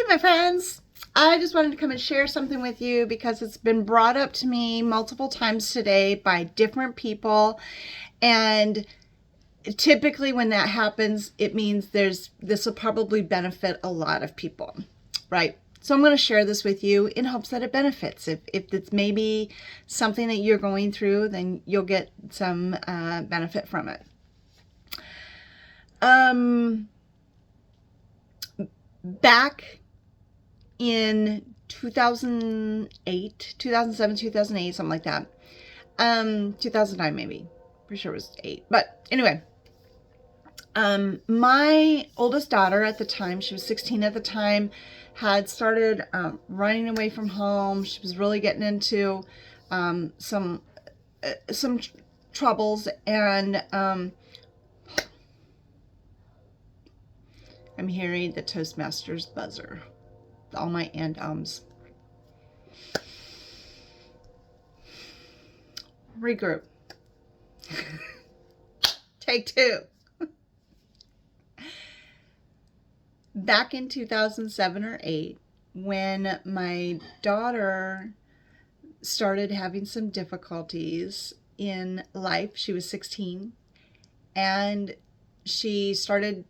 Hey, my friends. I just wanted to come and share something with you because it's been brought up to me multiple times today by different people. And typically when that happens, it means this will probably benefit a lot of people, right? So I'm going to share this with you in hopes that it benefits. If it's maybe something that you're going through, then you'll get some benefit from it. Back in 2008, 2007, 2008, something like that. 2009 maybe. Pretty sure it was 8. But anyway, my oldest daughter at the time, she was 16 at the time, had started running away from home. She was really getting into some troubles, and I'm hearing the Toastmasters buzzer. All my and-ums. Regroup. Take 2. Back in 2007 or 8, when my daughter started having some difficulties in life, she was 16, and she started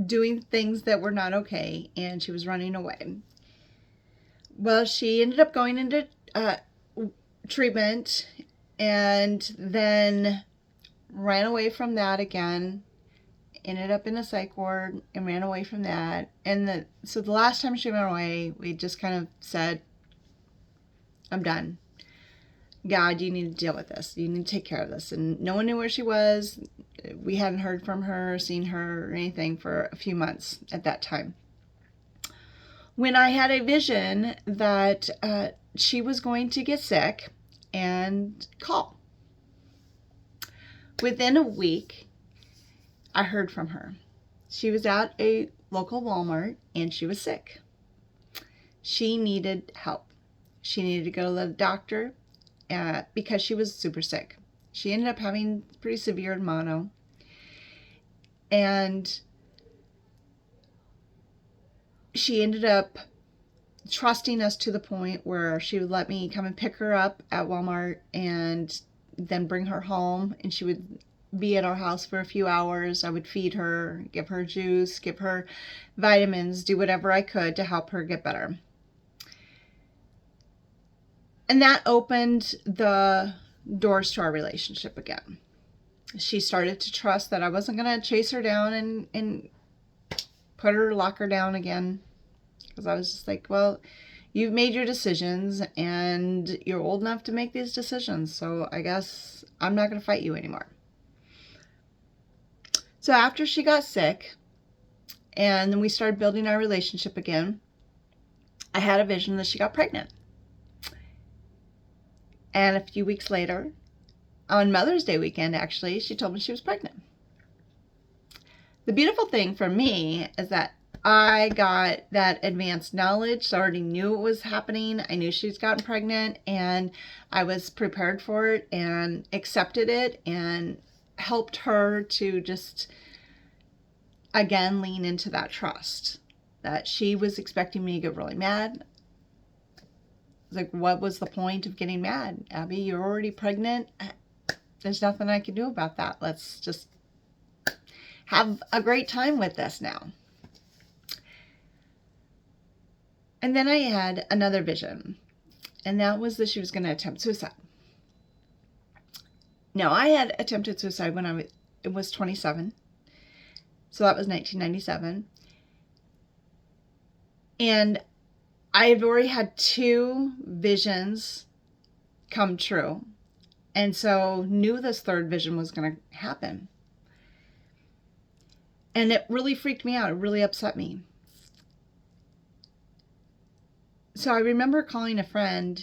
doing things that were not okay, and she was running away. Well, she ended up going into treatment, and then ran away from that again, ended up in a psych ward, and ran away from that. And so the last time she ran away, we just kind of said, I'm done. God, you need to deal with this. You need to take care of this. And no one knew where she was. We hadn't heard from her, seen her, or anything for a few months at that time. When I had a vision that she was going to get sick and call. Within a week, I heard from her. She was at a local Walmart and she was sick. She needed help. She needed to go to the doctor because she was super sick. She ended up having pretty severe mono. And she ended up trusting us to the point where she would let me come and pick her up at Walmart and then bring her home. And she would be at our house for a few hours. I would feed her, give her juice, give her vitamins, do whatever I could to help her get better. And that opened the doors to our relationship again. She started to trust that I wasn't going to chase her down and lock her down again. Because I was just like, well, you've made your decisions and you're old enough to make these decisions. So I guess I'm not going to fight you anymore. So after she got sick and then we started building our relationship again, I had a vision that she got pregnant. And a few weeks later, on Mother's Day weekend, actually, she told me she was pregnant. The beautiful thing for me is that I got that advanced knowledge, so I already knew it was happening. I knew she's gotten pregnant, and I was prepared for it and accepted it and helped her to just, again, lean into that trust that she was expecting me to get really mad. Like, what was the point of getting mad? Abby, you're already pregnant. There's nothing I can do about that. Let's just have a great time with this now. And then I had another vision, and that was that she was going to attempt suicide. Now, I had attempted suicide when I was 27, so that was 1997, and I had already had 2 visions come true, and so knew this third vision was going to happen. And it really freaked me out. It really upset me. So I remember calling a friend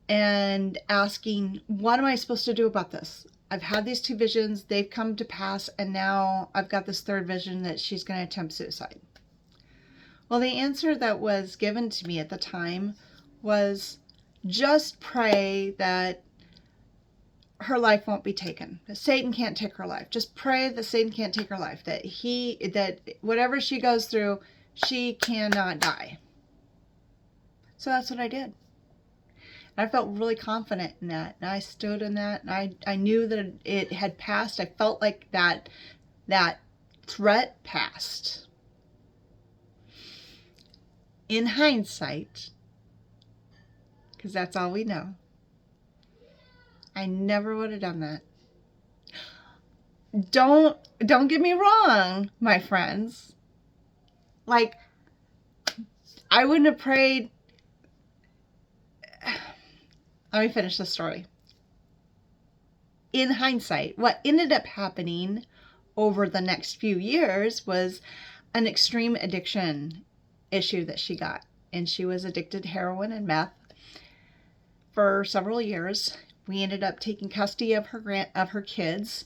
and asking, what am I supposed to do about this? I've had these 2 visions. They've come to pass. And now I've got this third vision that she's going to attempt suicide. Well, the answer that was given to me at the time was just pray that her life won't be taken. That Satan can't take her life. Just pray that Satan can't take her life. That whatever she goes through, She cannot die. So that's what I did. I felt really confident in that, and I stood in that, and I knew that it had passed. I felt like that threat passed. In hindsight, because that's all we know, I never would have done that. Don't get me wrong, my friends. Like, I wouldn't have prayed. Let me finish the story. In hindsight, what ended up happening over the next few years was an extreme addiction issue that she got. And she was addicted to heroin and meth for several years. We ended up taking custody of her kids.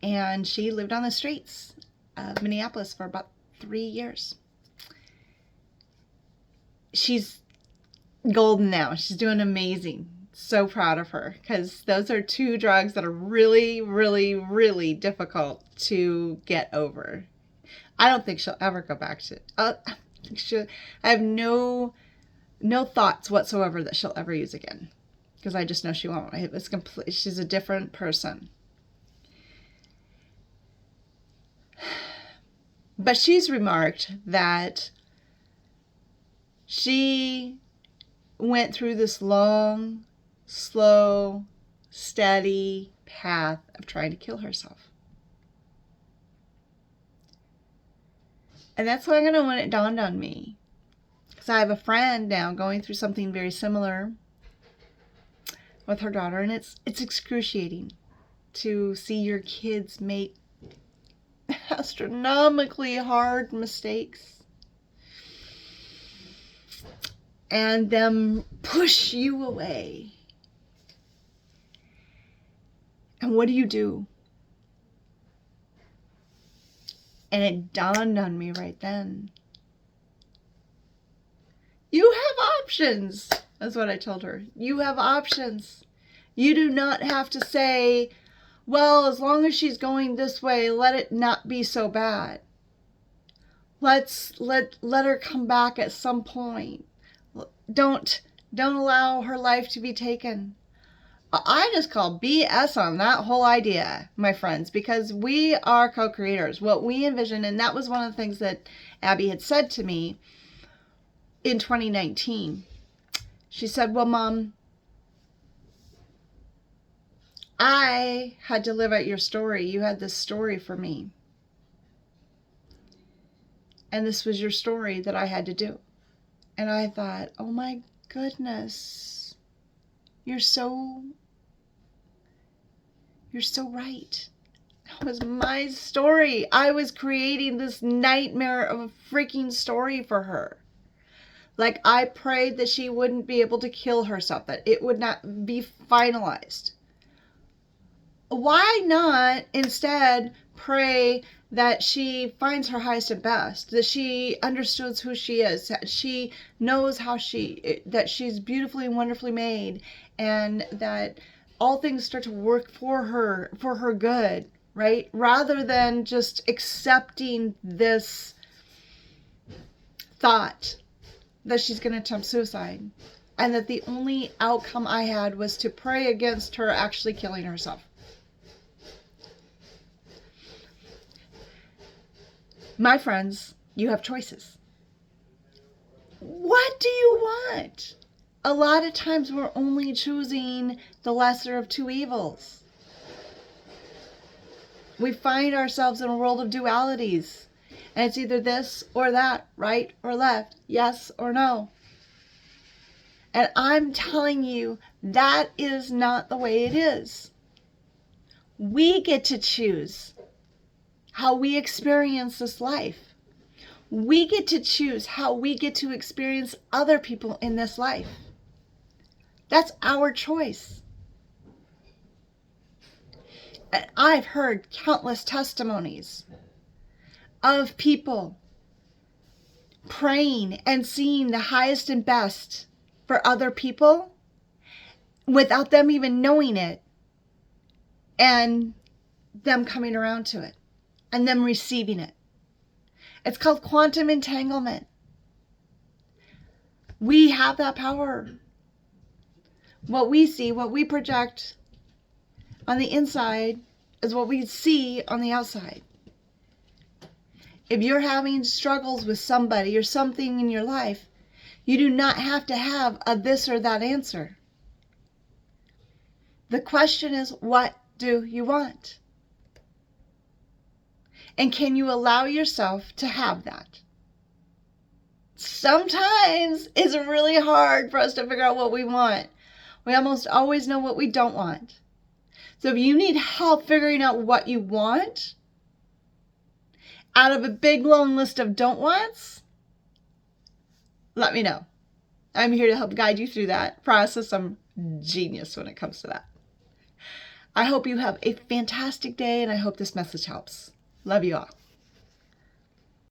And she lived on the streets of Minneapolis for about 3 years. She's golden now. She's doing amazing. So proud of her, because those are 2 drugs that are really, really, really difficult to get over. I don't think she'll ever go back to it. I have no thoughts whatsoever that she'll ever use again, because I just know she won't. It's complete. She's a different person. But she's remarked that she went through this long, slow, steady path of trying to kill herself. And that's when it dawned on me. Because I have a friend now going through something very similar with her daughter, and it's excruciating to see your kids make astronomically hard mistakes and them push you away. And what do? And it dawned on me right then. You have options. That's what I told her. You have options. You do not have to say, well, as long as she's going this way, let it not be so bad. Let her come back at some point. Don't allow her life to be taken. I just call BS on that whole idea, my friends, because we are co-creators. What we envision, and that was one of the things that Abby had said to me in 2019. She said, well, Mom, I had to live out your story. You had this story for me. And this was your story that I had to do. And I thought, oh my goodness, you're so right. That was my story. I was creating this nightmare of a freaking story for her. Like, I prayed that she wouldn't be able to kill herself, that it would not be finalized. Why not instead pray that she finds her highest and best, that she understands who she is, that she knows that she's beautifully and wonderfully made, and that all things start to work for her good, right? Rather than just accepting this thought that she's going to attempt suicide, and that the only outcome I had was to pray against her actually killing herself. My friends, you have choices. What do you want? A lot of times we're only choosing the lesser of 2 evils. We find ourselves in a world of dualities. And it's either this or that, right or left, yes or no. And I'm telling you, that is not the way it is. We get to choose how we experience this life. We get to choose how we get to experience other people in this life. That's our choice. And I've heard countless testimonies of people praying and seeing the highest and best for other people without them even knowing it, and them coming around to it and them receiving it. It's called quantum entanglement. We have that power. What we see, what we project on the inside is what we see on the outside. If you're having struggles with somebody or something in your life, you do not have to have a this or that answer. The question is, what do you want? And can you allow yourself to have that? Sometimes it's really hard for us to figure out what we want. We almost always know what we don't want. So if you need help figuring out what you want out of a big long list of don't wants, let me know. I'm here to help guide you through that process. I'm genius when it comes to that. I hope you have a fantastic day, and I hope this message helps. Love you all.